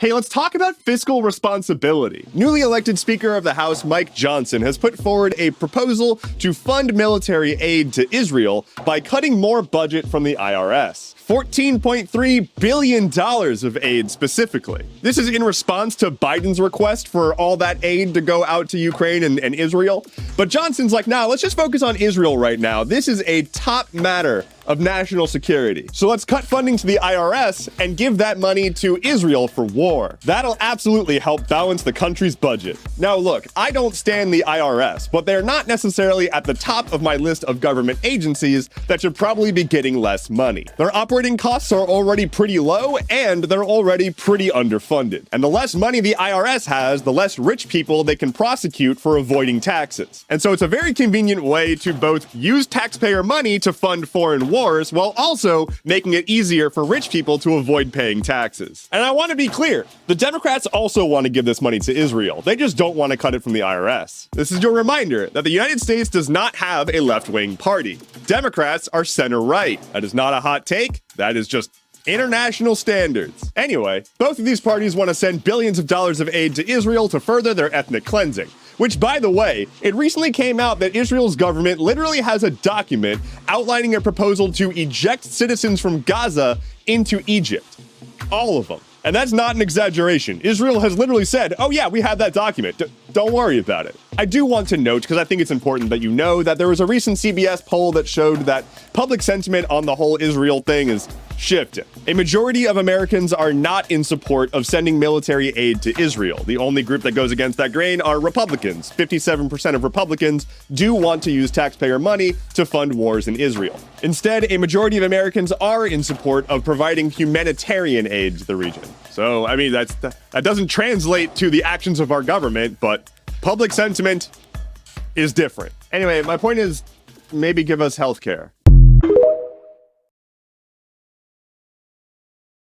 Hey, let's talk about fiscal responsibility. Newly elected Speaker of the House Mike Johnson has put forward a proposal to fund military aid to Israel by cutting more budget from the IRS. $14.3 billion of aid specifically. This is in response to Biden's request for all that aid to go out to Ukraine and Israel. But Johnson's like, nah, let's just focus on Israel right now. This is a top matter of national security. So let's cut funding to the IRS and give that money to Israel for war. That'll absolutely help balance the country's budget. Now look, I don't stand the IRS, but they're not necessarily at the top of my list of government agencies that should probably be getting less money. Their operating costs are already pretty low and they're already pretty underfunded. And the less money the IRS has, the less rich people they can prosecute for avoiding taxes. And so it's a very convenient way to both use taxpayer money to fund foreign wars while also making it easier for rich people to avoid paying taxes. And I want to be clear, the Democrats also want to give this money to Israel. They just don't want to cut it from the IRS. This is your reminder that the United States does not have a left-wing party. Democrats are center-right. That is not a hot take. That is just international standards. Anyway, both of these parties want to send billions of dollars of aid to Israel to further their ethnic cleansing. Which, by the way, it recently came out that Israel's government literally has a document outlining a proposal to eject citizens from Gaza into Egypt. All of them. And that's not an exaggeration. Israel has literally said, oh yeah, we have that document. Don't worry about it. I do want to note, because I think it's important that you know, that there was a recent CBS poll that showed that public sentiment on the whole Israel thing is shifting. A majority of Americans are not in support of sending military aid to Israel. The only group that goes against that grain are Republicans. 57% of Republicans do want to use taxpayer money to fund wars in Israel. Instead, a majority of Americans are in support of providing humanitarian aid to the region. So, I mean, that doesn't translate to the actions of our government, but public sentiment is different. Anyway, my point is, maybe give us healthcare.